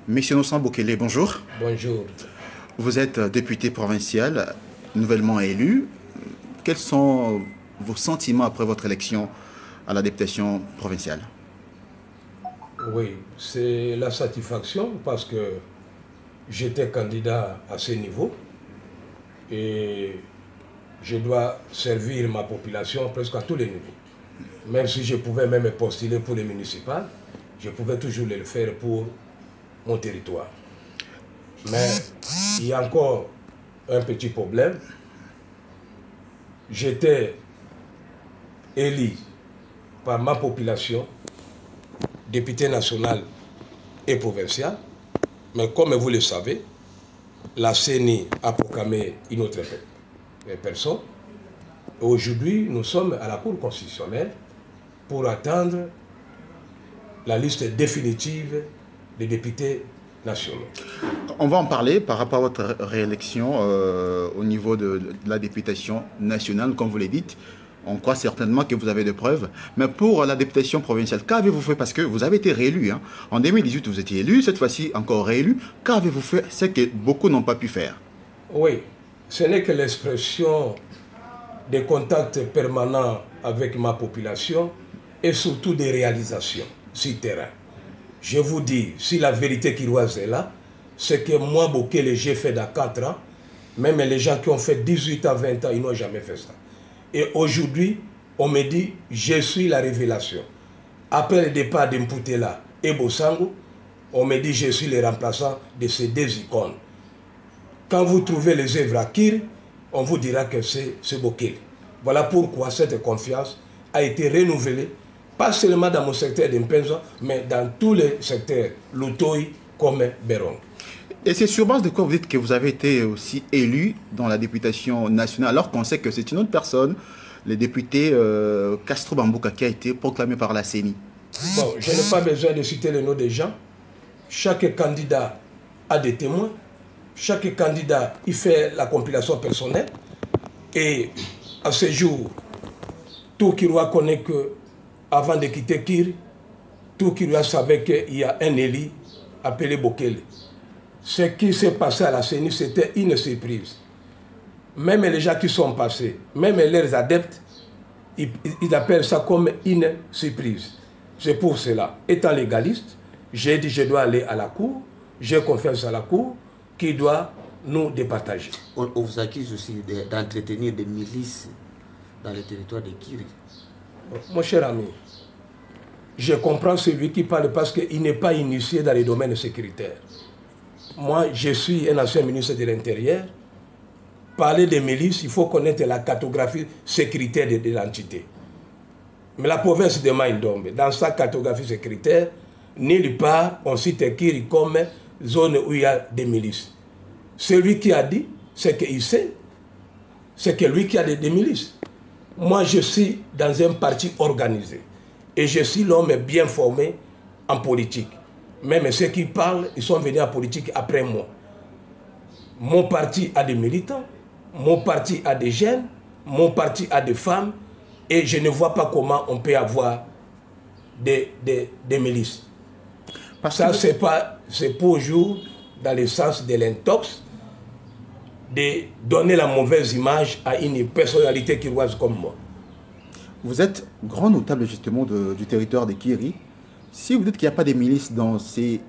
Monsieur Nossan Bokele, bonjour. Bonjour. Vous êtes député provincial, nouvellement élu. Quels sont vos sentiments après votre élection à la députation provinciale? Oui, c'est la satisfaction parce que j'étais candidat à ce niveau et je dois servir ma population presque à tous les niveaux. Même si je pouvais même postuler pour les municipales, je pouvais toujours le faire pour mon territoire. Mais il y a encore un petit problème. J'étais élu par ma population, député national et provincial, mais comme vous le savez, la CENI a proclamé une autre personne. Aujourd'hui, nous sommes à la Cour constitutionnelle pour attendre la liste définitive des députés nationaux. On va en parler par rapport à votre réélection au niveau de la députation nationale, comme vous l'avez dit. On croit certainement que vous avez des preuves. Mais pour la députation provinciale, qu'avez-vous fait? Parce que vous avez été réélu. Hein. En 2018, vous étiez élu, cette fois-ci encore réélu. Qu'avez-vous fait? C'est que beaucoup n'ont pas pu faire. Oui, ce n'est que l'expression des contacts permanents avec ma population et surtout des réalisations sur terrain. Je vous dis, si la vérité qui est là, c'est que moi, Bokele, j'ai fait dans 4 ans, même les gens qui ont fait 18 à 20 ans, ils n'ont jamais fait ça. Et aujourd'hui, on me dit, je suis la révélation. Après le départ d'Mputela et Bossango, on me dit, je suis le remplaçant de ces deux icônes. Quand vous trouvez les œuvres à Kir, on vous dira que c'est Bokele. Voilà pourquoi cette confiance a été renouvelée, pas seulement dans mon secteur d'Mpenza, mais dans tous les secteurs, Lutoy comme Berong. Et c'est sur base de quoi vous dites que vous avez été aussi élu dans la députation nationale, alors qu'on sait que c'est une autre personne, le député Castro Bambouka, qui a été proclamé par la CENI? Bon, je n'ai pas besoin de citer le nom des gens. Chaque candidat a des témoins. Chaque candidat, il fait la compilation personnelle. Et à ce jour, tout Kiroua connaît que, avant de quitter Kir, tout Kiroua savait qu'il y a un élu appelé Bokele. Ce qui s'est passé à la CENI, c'était une surprise. Même les gens qui sont passés, même leurs adeptes, ils appellent ça comme une surprise. C'est pour cela, étant légaliste, j'ai dit je dois aller à la Cour, j'ai confiance à la Cour qui doit nous départager. On vous accuse aussi d'entretenir des milices dans le territoire de Kiri. Mon cher ami, je comprends celui qui parle parce qu'il n'est pas initié dans les domaines sécuritaires. Moi, je suis un ancien ministre de l'Intérieur. Parler des milices, il faut connaître la cartographie sécuritaire de l'entité. Mais la province de Maïndombe, dans sa cartographie sécuritaire, nulle part on cite Kiri comme zone où il y a des milices. Celui qui a dit, c'est qu'il sait, c'est que lui qui a des milices. Moi, je suis dans un parti organisé et je suis l'homme bien formé en politique. Même ceux qui parlent, ils sont venus en politique après moi. Mon parti a des militants, mon parti a des jeunes, mon parti a des femmes, et je ne vois pas comment on peut avoir des milices. Parce ça, c'est pour jouer dans le sens de l'intox, de donner la mauvaise image à une personnalité qui voit comme moi. Vous êtes grand notable justement du territoire de Kiri. Si vous dites qu'il n'y a pas de milices dans ces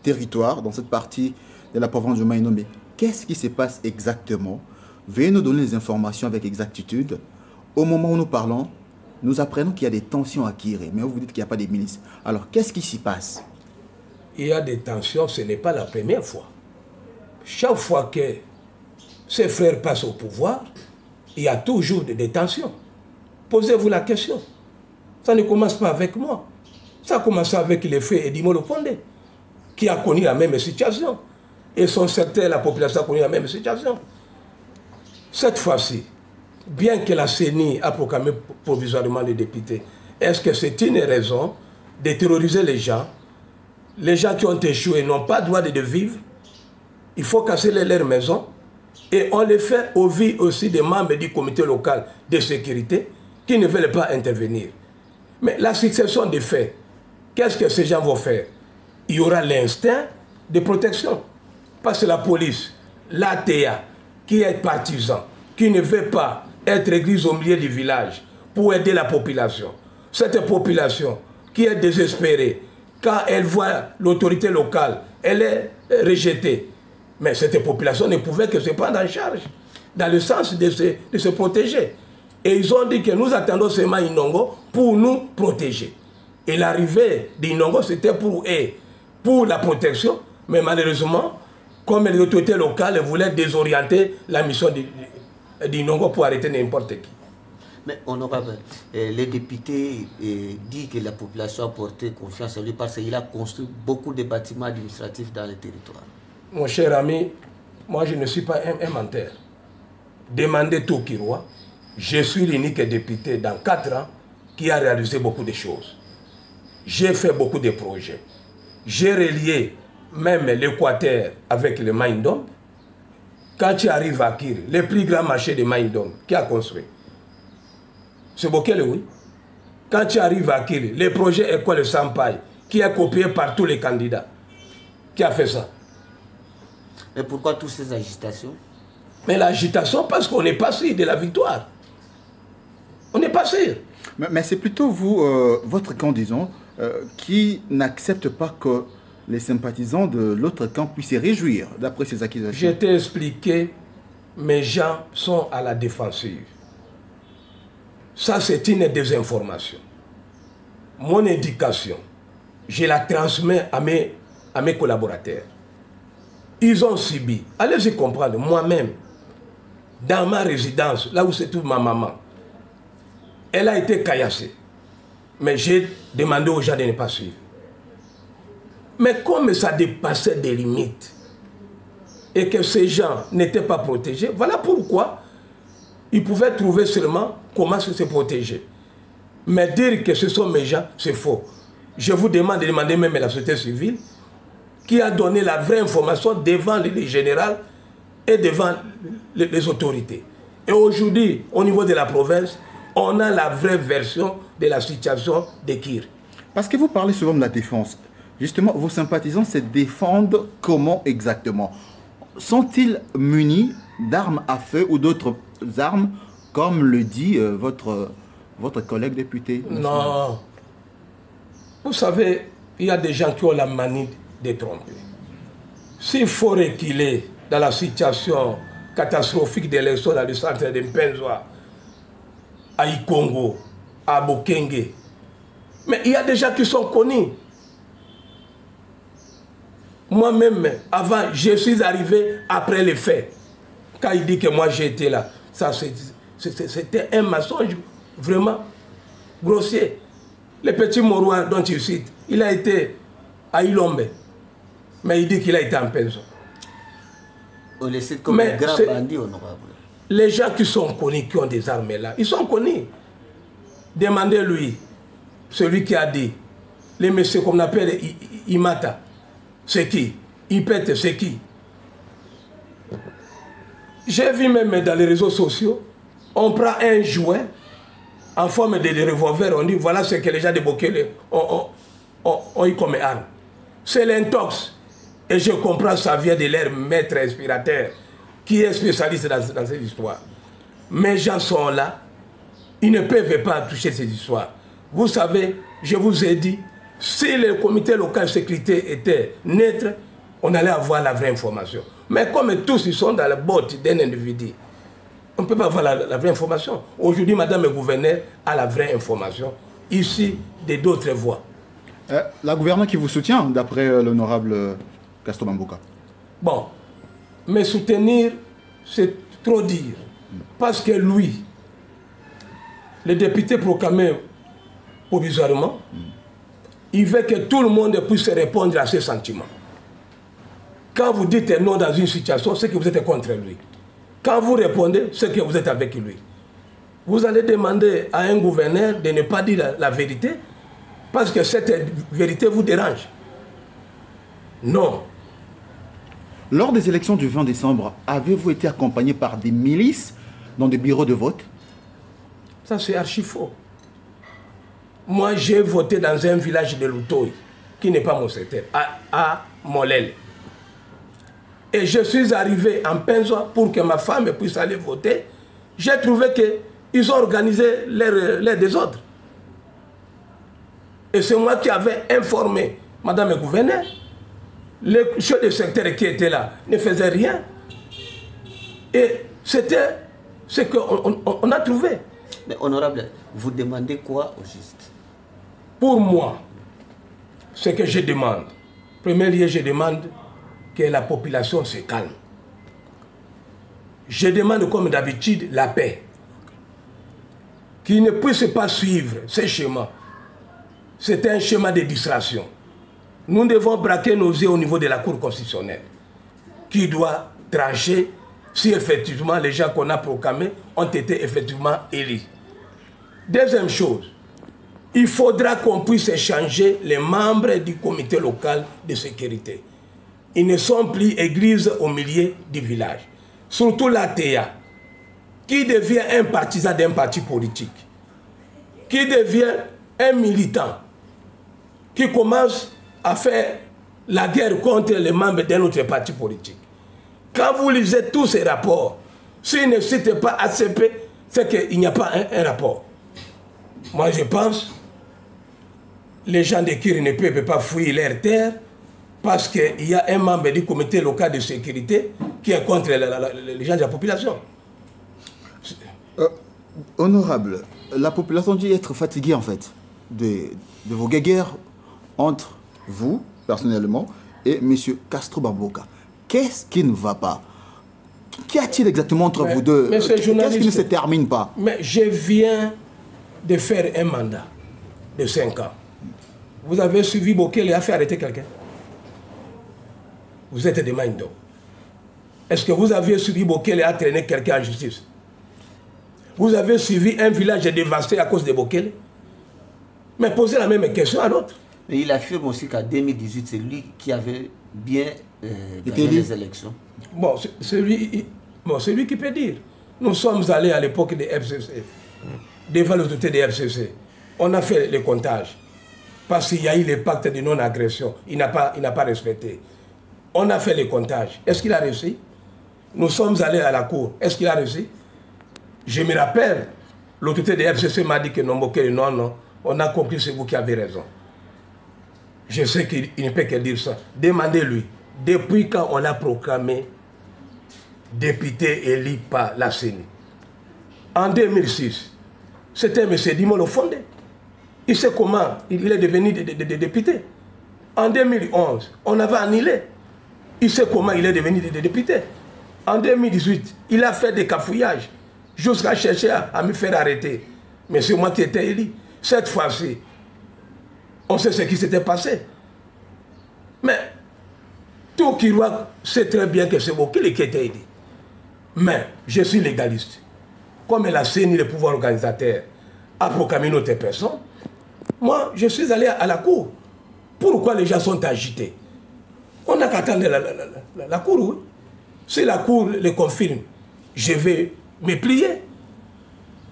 territoires, dans cette partie de la province de Maïnombe, qu'est-ce qui se passe exactement? Veuillez nous donner les informations avec exactitude. Au moment où nous parlons, nous apprenons qu'il y a des tensions à Kiri, mais vous dites qu'il n'y a pas de milices. Alors, qu'est-ce qui s'y passe? Il y a des tensions, ce n'est pas la première fois. Chaque fois que ces frères passent au pouvoir, il y a toujours des tensions. Posez-vous la question. Ça ne commence pas avec moi. Ça a commencé avec les frères Edimo Lopondé, qui a connu la même situation. Et son secteur, la population a connu la même situation. Cette fois-ci, bien que la CENI a proclamé provisoirement les députés, est-ce que c'est une raison de terroriser les gens? Les gens qui ont échoué n'ont pas le droit de vivre. Il faut casser leur maison. Et on le fait au vu aussi des membres du comité local de sécurité qui ne veulent pas intervenir. Mais la succession des faits, qu'est-ce que ces gens vont faire? Il y aura l'instinct de protection. Parce que la police, l'ATA, qui est partisan, qui ne veut pas être église au milieu du village pour aider la population. Cette population qui est désespérée, quand elle voit l'autorité locale, elle est rejetée. Mais cette population ne pouvait que se prendre en charge, dans le sens de se protéger. Et ils ont dit que nous attendons seulement Inongo pour nous protéger. Et l'arrivée d'Inongo, c'était pour eux, pour la protection. Mais malheureusement, comme les autorités locales voulaient désorienter la mission d'Inongo pour arrêter n'importe qui. Mais honorable, les députés disent que la population a porté confiance en lui parce qu'il a construit beaucoup de bâtiments administratifs dans le territoire. Mon cher ami, moi je ne suis pas un menteur. Demandez tout Kirois. Je suis l'unique député dans 4 ans qui a réalisé beaucoup de choses. J'ai fait beaucoup de projets. J'ai relié même l'Équateur avec le Maïndom. Quand tu arrives à Kir, le plus grand marché de Maïndom, qui a construit? C'est Bokele, oui. Quand tu arrives à Kir, le projet École Sampaï, qui est copié par tous les candidats, qui a fait ça? Mais pourquoi toutes ces agitations? Mais l'agitation, parce qu'on n'est pas sûr de la victoire. On n'est pas sûr. Mais c'est plutôt vous, votre camp, disons, qui n'accepte pas que les sympathisants de l'autre camp puissent se réjouir d'après ces accusations. Je t'ai expliqué, mes gens sont à la défensive. Ça, c'est une désinformation. Mon éducation, je la transmets à mes collaborateurs. Ils ont subi. Allez-y comprendre, moi-même, dans ma résidence, là où se trouve ma maman, elle a été caillassée. Mais j'ai demandé aux gens de ne pas suivre. Mais comme ça dépassait des limites et que ces gens n'étaient pas protégés, voilà pourquoi ils pouvaient trouver seulement comment se protéger. Mais dire que ce sont mes gens, c'est faux. Je vous demande de demander même à la société civile qui a donné la vraie information devant les généraux et devant les autorités. Et aujourd'hui, au niveau de la province, on a la vraie version de la situation de Kir. Parce que vous parlez souvent de la défense. Justement, vos sympathisants se défendent comment exactement? Sont-ils munis d'armes à feu ou d'autres armes, comme le dit votre collègue député? Non. Vous savez, il y a des gens qui ont la manie de tromper. S'il faut reculer dans la situation catastrophique de l'élection dans le centre de Mpenzoa, à Ikongo, à Bokenge, mais il y a des gens qui sont connus. Moi-même, avant, je suis arrivé après les faits. Quand il dit que moi j'étais là, c'était un mensonge vraiment grossier. Le petit Morois dont il cite, il a été à Ilombe, mais il dit qu'il a été en pension. On le cite comme un grand bandit honorable. Les gens qui sont connus, qui ont des armes là, ils sont connus. Demandez-lui, celui qui a dit, les messieurs qu'on appelle Imata, c'est qui? Ipete, c'est qui? J'ai vu même dans les réseaux sociaux, on prend un jouet en forme de revolver, on dit voilà ce que les gens de Bokele ont eu comme arme. C'est l'intox. Et je comprends, ça vient de leur maître inspirateur qui est spécialiste dans cette histoire. Mes gens sont là, ils ne peuvent pas toucher ces histoires. Vous savez, je vous ai dit, si le comité local de sécurité était neutre, on allait avoir la vraie information. Mais comme tous ils sont dans la botte d'un individu, on ne peut pas avoir la vraie information. Aujourd'hui, madame le gouverneur a la vraie information, ici, de d'autres voies. La gouverneure qui vous soutient, d'après l'honorable Gaston Bamboka? Bon, me soutenir, c'est trop dire. Parce que lui, le député proclamé provisoirement, il veut que tout le monde puisse répondre à ses sentiments. Quand vous dites non dans une situation, c'est que vous êtes contre lui. Quand vous répondez, c'est que vous êtes avec lui. Vous allez demander à un gouverneur de ne pas dire la vérité parce que cette vérité vous dérange. Non. Lors des élections du 20 décembre, avez-vous été accompagné par des milices dans des bureaux de vote? Ça, c'est archi faux. Moi, j'ai voté dans un village de Loutoy, qui n'est pas mon secteur, à Molel. et je suis arrivé en Penzoa pour que ma femme puisse aller voter, j'ai trouvé qu'ils ont organisé leur désordre. Et c'est moi qui avais informé Madame le gouverneur. Le chef de secteur qui était là ne faisait rien. Et c'était ce qu'on a trouvé. Mais honorable, vous demandez quoi au juste? Pour moi, ce que je demande, premier lieu, je demande que la population se calme. Je demande, comme d'habitude, la paix. Qu'ils ne puissent pas suivre ce schéma. C'est un schéma de distraction. Nous devons braquer nos yeux au niveau de la Cour constitutionnelle, qui doit trancher si effectivement les gens qu'on a proclamés ont été effectivement élus. Deuxième chose, il faudra qu'on puisse échanger les membres du comité local de sécurité. Ils ne sont plus églises au milieu du village. Surtout l'ATA, qui devient un partisan d'un parti politique, qui devient un militant, qui commence à faire la guerre contre les membres d'un autre parti politique. Quand vous lisez tous ces rapports, s'ils ne citent pas ACP, c'est qu'il n'y a pas un rapport. Moi, je pense que les gens de Kir ne peuvent pas fuir leur terre parce qu'il y a un membre du comité local de sécurité qui est contre les gens de la population. Honorable, la population dit être fatiguée en fait de vos guéguerres entre vous, personnellement, et M. Castro Bamboka. Qu'est-ce qui ne va pas? Qu'y a-t-il exactement entre vous deux? Qu'est-ce qui ne se termine pas? Mais je viens de faire un mandat de 5 ans. Vous avez suivi Bokele et a fait arrêter quelqu'un? Vous êtes des Maindo. Est-ce que vous avez suivi Bokele et a traîné quelqu'un en justice? Vous avez suivi un village dévasté à cause de Bokele? Mais posez la même question à l'autre. Mais il affirme aussi qu'en 2018, c'est lui qui avait bien gagné les élections. Bon, c'est lui qui peut dire. Nous sommes allés à l'époque des FCC, devant l'autorité des FCC. On a fait les comptages. Parce qu'il y a eu le pacte de non-agression. Il n'a pas respecté. On a fait les comptages. Est-ce qu'il a réussi? Nous sommes allés à la cour. Est-ce qu'il a réussi? Je me rappelle, l'autorité des FCC m'a dit que non, non. On a compris, c'est vous qui avez raison. Je sais qu'il ne peut que dire ça. Demandez-lui, depuis quand on a proclamé député élu par la CENI? En 2006, c'était M. Dimolo Fondé. Il sait comment il est devenu député. En 2011, on avait annulé. Il sait comment il est devenu député. En 2018, il a fait des cafouillages jusqu'à chercher à me faire arrêter. Mais c'est moi qui étais élu. Cette fois-ci, on sait ce qui s'était passé. Mais tout Kiroua sait très bien que c'est Bokele qui était élu. Mais je suis légaliste. Comme la CENI, le pouvoir organisateur, a proclamé notre personne, moi, je suis allé à la cour. Pourquoi les gens sont agités? On n'a qu'à attendre la cour, oui. Si la cour le confirme, je vais me plier.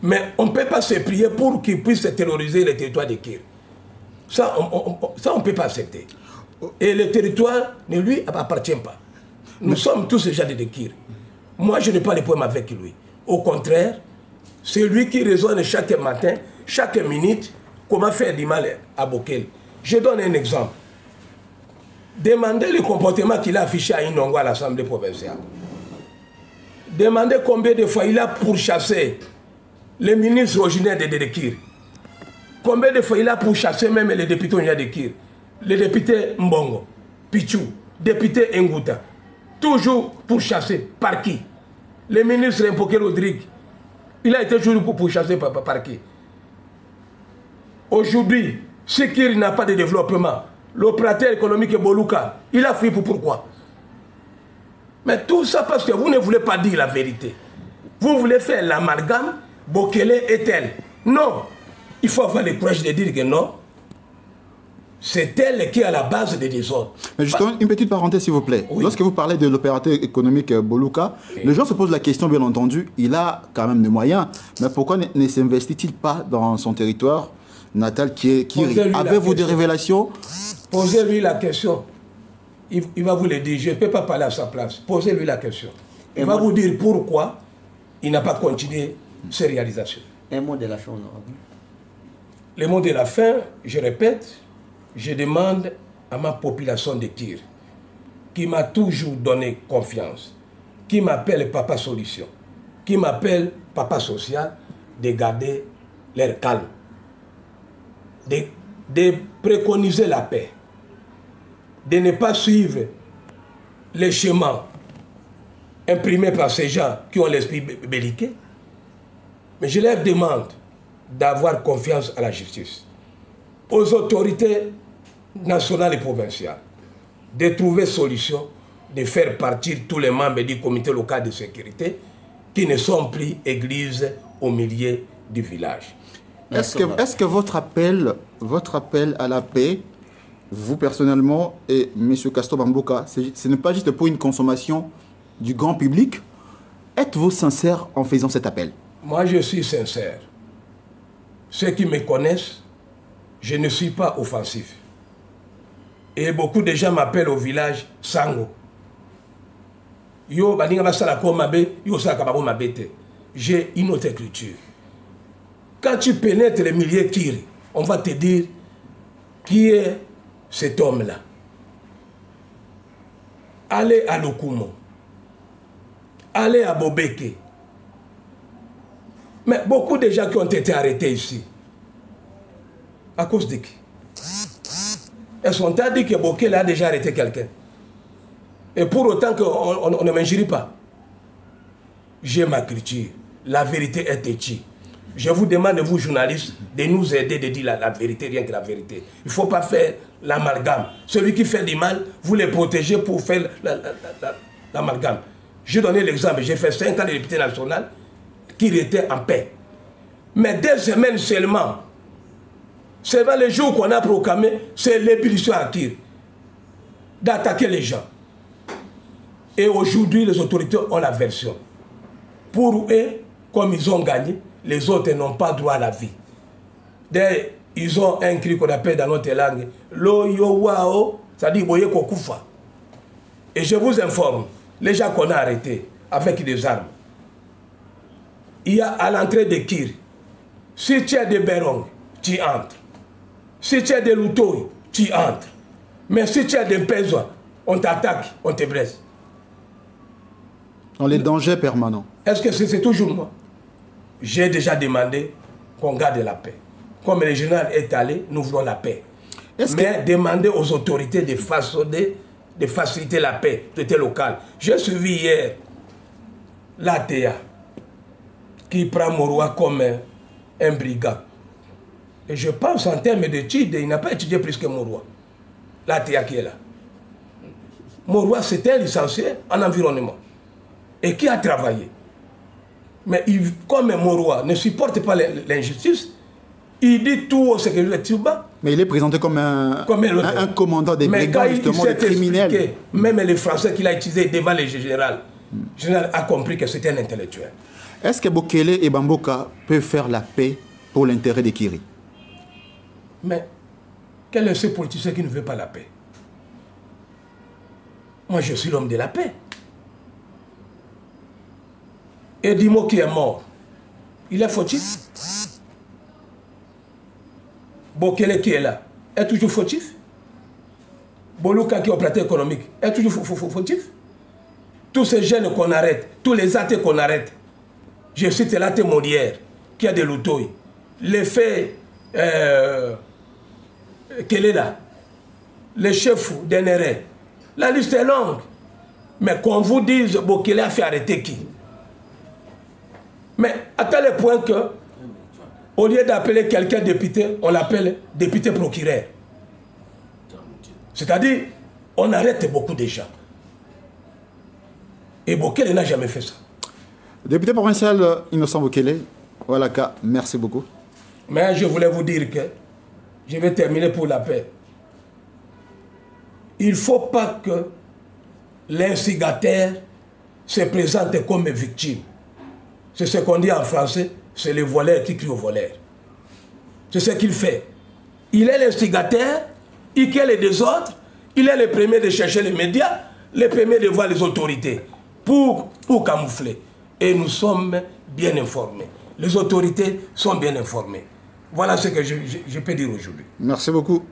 Mais on ne peut pas se plier pour qu'ils puissent terroriser le territoire de Kir. Ça, on ne peut pas accepter. Et le territoire ne lui appartient pas. Nous sommes tous les gens de Kir. Moi, je n'ai pas de problème avec lui. Au contraire, c'est lui qui raisonne chaque matin, chaque minute, comment faire du mal à Bokele. Je donne un exemple. Demandez le comportement qu'il a affiché à Inongo à l'Assemblée provinciale. Demandez combien de fois il a pourchassé les ministres originaires de Kir. Combien de fois il a pourchassé même les députés originaires de Kir. Les députés Mbongo, Pichou, députés Ngouta. Toujours pourchassé. Par qui? Le ministre Mpoké Rodrigue. Il a été toujours pourchassé par qui? Aujourd'hui, si Kir n'a pas de développement, l'opérateur économique Boluka, il a fui pourquoi? Mais tout ça parce que vous ne voulez pas dire la vérité. Vous voulez faire l'amalgame, Bokele est elle. Non, il faut avoir le courage de dire que non. C'est elle qui est à la base des désordres. Mais justement, une petite parenthèse s'il vous plaît. Oui. Lorsque vous parlez de l'opérateur économique Boluka, oui, les gens se posent la question, bien entendu, il a quand même des moyens, mais pourquoi ne s'investit-il pas dans son territoire natal qui est Kiri? Avez-vous des révélations? Posez-lui la question. il va vous le dire. Je ne peux pas parler à sa place. Posez-lui la question. Il va vous dire pourquoi il n'a pas continué ses réalisations. Un mot de la fin, honorable. Le mot de la fin, je répète, je demande à ma population de Kir, qui m'a toujours donné confiance, qui m'appelle Papa Solution, qui m'appelle Papa Social, de garder l'air calme, de préconiser la paix, de ne pas suivre les schémas imprimés par ces gens qui ont l'esprit belliqueux. Mais je leur demande d'avoir confiance à la justice, aux autorités nationales et provinciales, de trouver solution, de faire partir tous les membres du comité local de sécurité qui ne sont plus églises au milieu du village. Est-ce que votre appel à la paix, vous personnellement et M. Castor Bamboka, ce n'est pas juste pour une consommation du grand public? Êtes-vous sincère en faisant cet appel? Moi, je suis sincère. Ceux qui me connaissent, je ne suis pas offensif. Et beaucoup de gens m'appellent au village Sango. J'ai une autre écriture. Quand tu pénètres les milieux Kiri, on va te dire qui est cet homme-là. Allez à Lokumo. Allez à Bobeke. Mais beaucoup de gens qui ont été arrêtés ici, à cause de qui? Elles sont dit que Bokele a déjà arrêté quelqu'un. Et pour autant qu'on ne m'injurie pas. J'ai ma culture. La vérité est têtue. Je vous demande, vous journalistes, de nous aider de dire la vérité, rien que la vérité. Il ne faut pas faire l'amalgame. Celui qui fait du mal, vous les protégez pour faire l'amalgame. J'ai donné l'exemple. J'ai fait 5 ans de député national qui était en paix. Mais 2 semaines seulement, c'est le jour qu'on a proclamé, c'est l'ébullition à Kir, d'attaquer les gens. Et aujourd'hui, les autorités ont la version. Pour eux, comme ils ont gagné, les autres n'ont pas droit à la vie. D'ailleurs, ils ont un cri qu'on appelle dans notre langue, lo yo wao, c'est-à-dire boye kokufa. Et je vous informe, les gens qu'on a arrêtés avec des armes, il y a à l'entrée de Kir, si tu as des Berong, tu entres. Si tu as des Loutoy, tu entres. Mais si tu as des Pézois, on t'attaque, on te blesse. Dans les dangers permanents. Est-ce que c'est toujours moi? J'ai déjà demandé qu'on garde la paix. Comme le général est allé, nous voulons la paix. Mais demander aux autorités de façonner, de faciliter la paix, c'était local. J'ai suivi hier l'ATA qui prend Moroua comme un brigand. Et je pense en termes d'études, il n'a pas étudié plus que Moroua. L'ATA qui est là. Moroua, c'était un licencié en environnement. Et qui a travaillé. Mais comme Moroua ne supporte pas l'injustice, il dit tout au secrétaire Tuba. Mais il est présenté comme un commandant des brigands, justement, des criminels. Expliqué, même les Français qu'il a utilisés devant les généraux, le général a compris que c'était un intellectuel. Est-ce que Bokele et Bamboka peuvent faire la paix pour l'intérêt des Kiri? Mais quel est ce politicien qui ne veut pas la paix? Moi, je suis l'homme de la paix. Et dis-moi qui est mort. Il est fautif. Bokele qui est là est toujours fautif. Boluka qui est au plateau économique est toujours fautif. Tous ces jeunes qu'on arrête, tous les athées qu'on arrête, je cite l'athée Molière qui a des Loutoy, l'effet qu'elle est là, les chefs d'NRA. La liste est longue. Mais qu'on vous dise Bokele a fait arrêter qui? Mais à tel point que, au lieu d'appeler quelqu'un député, on l'appelle député procureur. C'est-à-dire, on arrête beaucoup de gens. Et Bokele n'a jamais fait ça. Député provincial Innocent Bokele, voilà, merci beaucoup. Mais je voulais vous dire que, je vais terminer pour la paix. Il ne faut pas que l'instigateur se présente comme victime. C'est ce qu'on dit en français, c'est le voleur qui crie au voleur. C'est ce qu'il fait. Il est l'instigateur, il crée les désordres, Il est le premier de chercher les médias, le premier de voir les autorités pour camoufler. Et nous sommes bien informés. Les autorités sont bien informées. Voilà ce que je peux dire aujourd'hui. Merci beaucoup.